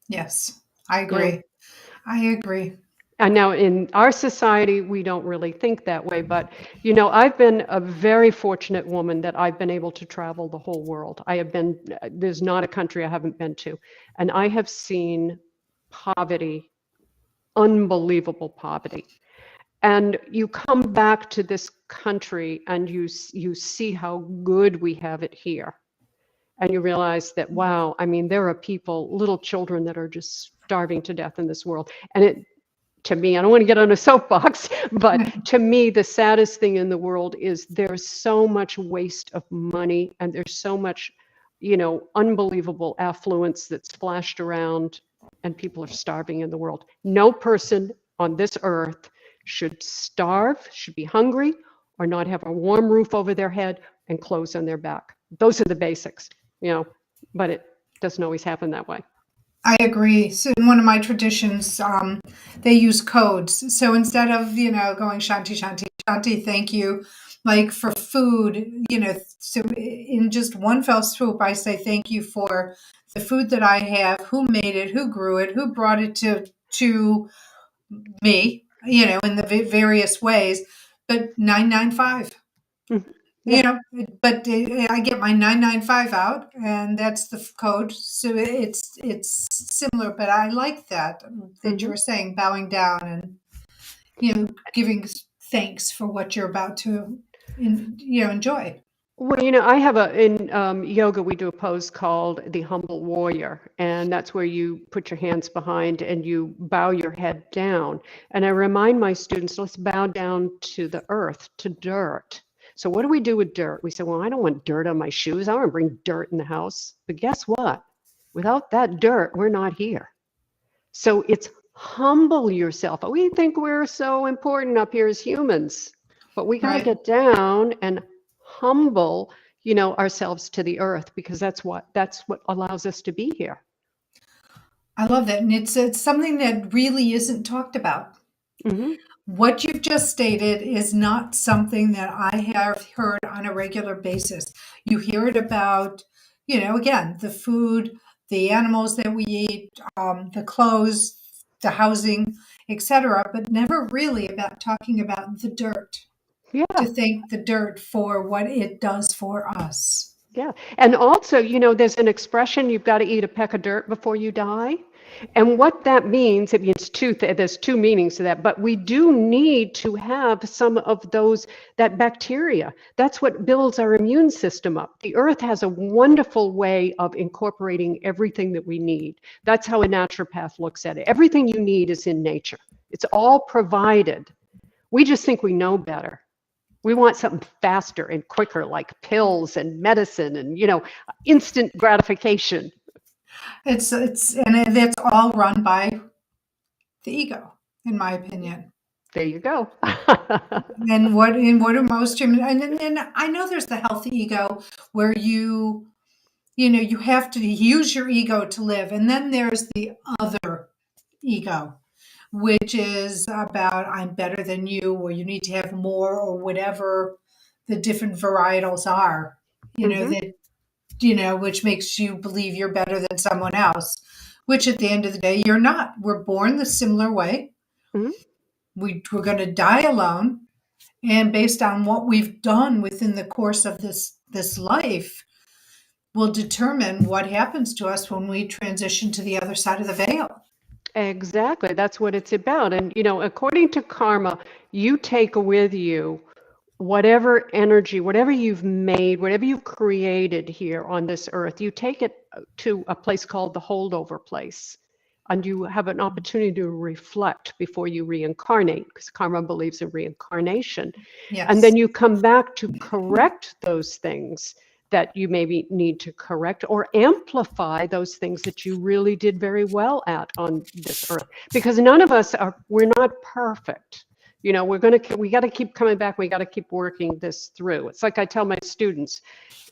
Yes. I You know, agree. I agree. And now in our society, we don't really think that way. But, I've been a very fortunate woman that I've been able to travel the whole world. There's not a country I haven't been to. And I have seen poverty, unbelievable poverty. And you come back to this country and you see how good we have it here. And you realize that, wow, I mean, there are people, little children that are just starving to death in this world. And to me, I don't want to get on a soapbox, but to me, the saddest thing in the world is there's so much waste of money and there's so much, unbelievable affluence that's splashed around and people are starving in the world. No person on this earth should starve, should be hungry, or not have a warm roof over their head and clothes on their back. Those are the basics, but it doesn't always happen that way. I agree. So in one of my traditions, they use codes. So instead of, going Shanti, Shanti, Shanti, thank you, like for food, so in just one fell swoop, I say thank you for the food that I have, who made it, who grew it, who brought it to me, in the various ways, but 995. Yeah. But I get my 995 out, and that's the code. So it's similar, but I like that you Mhm. were saying bowing down and giving thanks for what you're about to, enjoy. Well, I have in yoga, we do a pose called the humble warrior, and that's where you put your hands behind and you bow your head down. And I remind my students, let's bow down to the earth, to dirt. So what do we do with dirt? We say, well, I don't want dirt on my shoes. I don't want to bring dirt in the house. But guess what? Without that dirt, we're not here. So it's humble yourself. We think we're so important up here as humans, but we got to Right. get down and humble, ourselves to the earth, because that's what allows us to be here. I love that. And it's something that really isn't talked about. Hmm. What you've just stated is not something that I have heard on a regular basis. You hear it about, again, the food, the animals that we eat, the clothes, the housing, etc., but never really about talking about the dirt, to Yeah. thank the dirt for what it does for us. Yeah. And also, there's an expression, you've got to eat a peck of dirt before you die. And what that means, it means there's two meanings to that, but we do need to have some of that bacteria. That's what builds our immune system up. The earth has a wonderful way of incorporating everything that we need. That's how a naturopath looks at it. Everything you need is in nature. It's all provided. We just think we know better. We want something faster and quicker, like pills and medicine and, instant gratification. And that's all run by the ego, in my opinion. There you go. And what do most humans, and I know there's the healthy ego where you have to use your ego to live. And then there's the other ego, which is about I'm better than you, or you need to have more, or whatever the different varietals are, Hmm. that, which makes you believe you're better than someone else, which at the end of the day, you're not. We're born the similar way. Hmm. We're going to die alone. And based on what we've done within the course of this life, will determine what happens to us when we transition to the other side of the veil. Exactly. That's what it's about. And, according to karma, you take with you whatever energy, whatever you've made, whatever you've created here on this earth, you take it to a place called the holdover place. And you have an opportunity to reflect before you reincarnate, because karma believes in reincarnation. And Yes. then you come back to correct those things that you maybe need to correct, or amplify those things that you really did very well at on this earth. Because none of us we're not perfect. We got to keep coming back. We got to keep working this through. It's like I tell my students,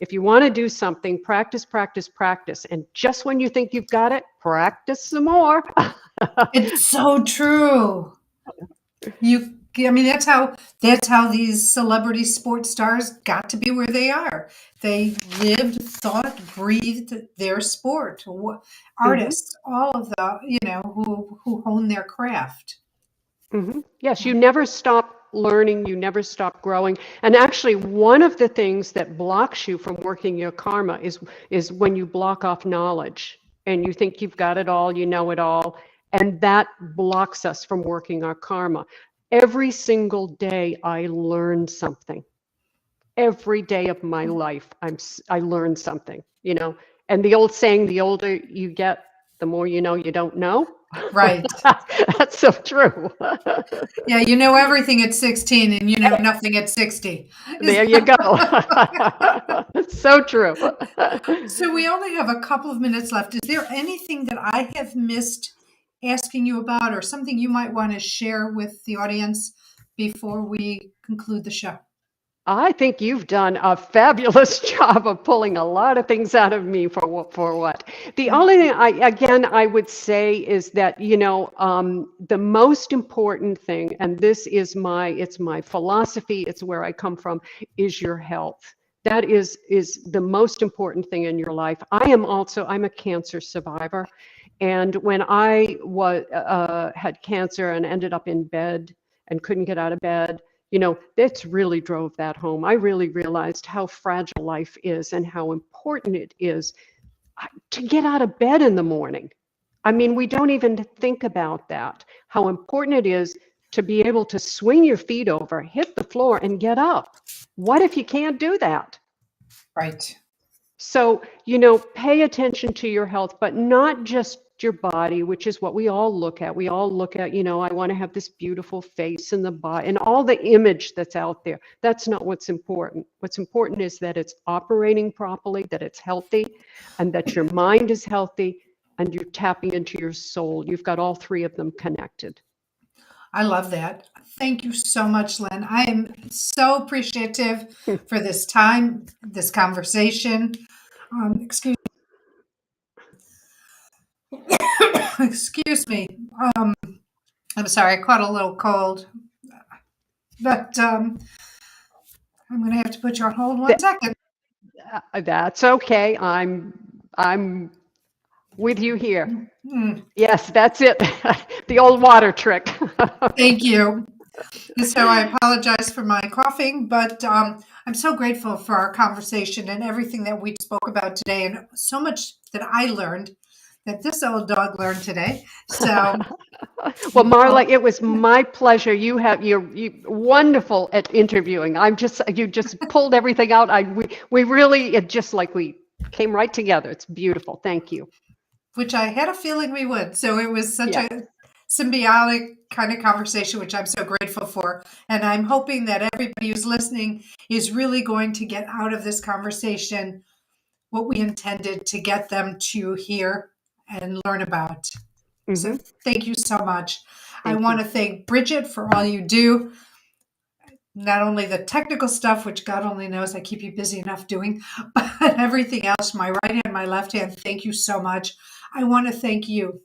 if you want to do something, practice, practice, practice. And just when you think you've got it, practice some more. It's so true. I mean, that's how these celebrity sports stars got to be where they are. They lived, thought, breathed their sport. Hmm. Artists, all of the, who hone their craft. Hmm. Yes, you never stop learning, you never stop growing. And actually, one of the things that blocks you from working your karma is when you block off knowledge and you think you've got it all, you know it all, and that blocks us from working our karma. Every single day I learn something. Every day of my life I learn something. And the old saying, the older you get, the more you know you don't know. Right. That's so true. Yeah, you know everything at 16 and you know nothing at 60. There you go. So true. So we only have a couple of minutes left. Is there anything that I have missed asking you about, or something you might want to share with the audience before we conclude the show? I think you've done a fabulous job of pulling a lot of things out of me for what. The only thing I would say is that, the most important thing, and this is it's my philosophy, it's where I come from, is your health. That is the most important thing in your life. I'm a cancer survivor. And when I had cancer and ended up in bed and couldn't get out of bed, that's really drove that home. I really realized how fragile life is and how important it is to get out of bed in the morning. I mean, we don't even think about that, how important it is to be able to swing your feet over, hit the floor, and get up. What if you can't do that? Right. So, pay attention to your health, but not just your body, which is what we all look at. We all look at, I want to have this beautiful face and the body and all the image that's out there. That's not what's important. What's important is that it's operating properly, that it's healthy, and that your mind is healthy and you're tapping into your soul. You've got all three of them connected. I love that. Thank you so much, Lynn. I am so appreciative for this time, this conversation. Excuse excuse me. I'm sorry, I caught a little cold, but I'm going to have to put you on hold one second. That's okay. I'm with you here. Mm, Yes, that's it. The old water trick. thank you. So I apologize for my coughing, but I'm so grateful for our conversation and everything that we spoke about today, and so much that I learned that this old dog learned today. So, Well, Marla, it was my pleasure. You're wonderful at interviewing. You just pulled everything out. We really, it just like we came right together. It's beautiful. Thank you. which I had a feeling we would. So it was such Yeah. a symbiotic kind of conversation, which I'm so grateful for. And I'm hoping that everybody who's listening is really going to get out of this conversation what we intended to get them to hear and learn about. So Mm-hmm. thank you so much. I Thank want you. to thank Bridget for all you do. Not only the technical stuff, which God only knows I keep you busy enough doing, but everything else, my right hand, my left hand, thank you so much. I want to thank you,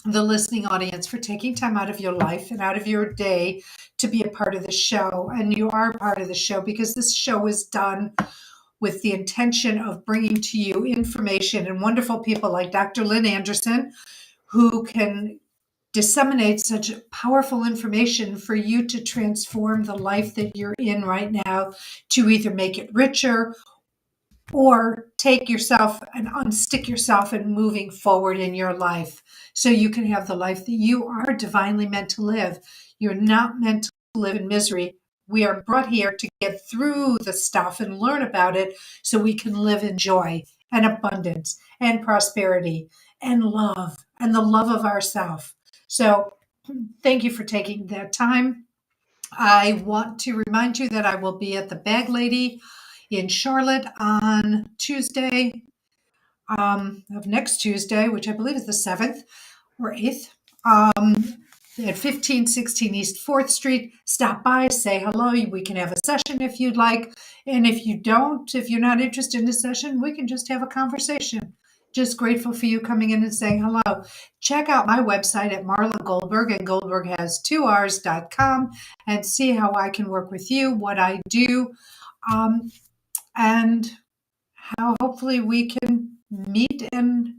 the listening audience, for taking time out of your life and out of your day to be a part of the show. And you are a part of the show because this show is done with the intention of bringing to you information and wonderful people like Dr. Lynn Anderson, who can disseminate such powerful information for you to transform the life that you're in right now, to either make it richer or take yourself and unstick yourself and moving forward in your life so you can have the life that you are divinely meant to live. You're not meant to live in misery. We are brought here to get through the stuff and learn about it so we can live in joy and abundance and prosperity and love and the love of ourself. So thank you for taking that time. I want to remind you that I will be at the Bag Lady in Charlotte on Tuesday, of next Tuesday, which I believe is the 7th or 8th, at 1516 East 4th Street. Stop by, say hello. We can have a session if you'd like. And if you're not interested in a session, we can just have a conversation. Just grateful for you coming in and saying hello. Check out my website at Marla Goldberg, and Goldberg has 2Rs.com, and see how I can work with you, what I do, and how hopefully we can meet and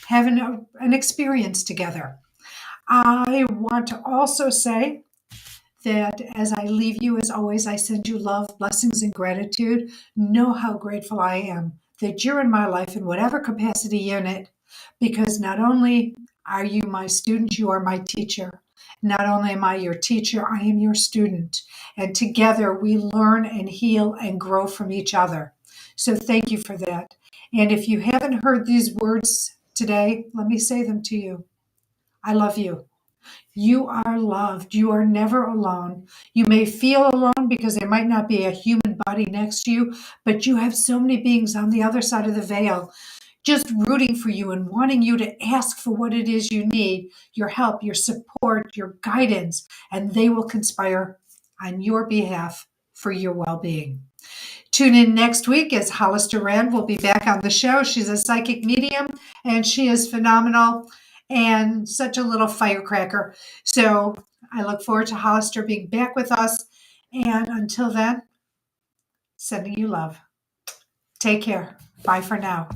have an experience together. I want to also say that as I leave you, as always, I send you love, blessings, and gratitude. Know how grateful I am that you're in my life in whatever capacity you're in it, because not only are you my student, you are my teacher. Not only am I your teacher, I am your student. And together we learn and heal and grow from each other. So thank you for that. And if you haven't heard these words today, let me say them to you. I love you. You are loved. You are never alone. You may feel alone because there might not be a human body next to you, but you have so many beings on the other side of the veil just rooting for you and wanting you to ask for what it is you need, your help, your support, your guidance, and they will conspire on your behalf for your well-being. Tune in next week as Hollister Rand will be back on the show. She's a psychic medium and she is phenomenal and such a little firecracker. So I look forward to Hollister being back with us. And until then, sending you love. Take care. Bye for now.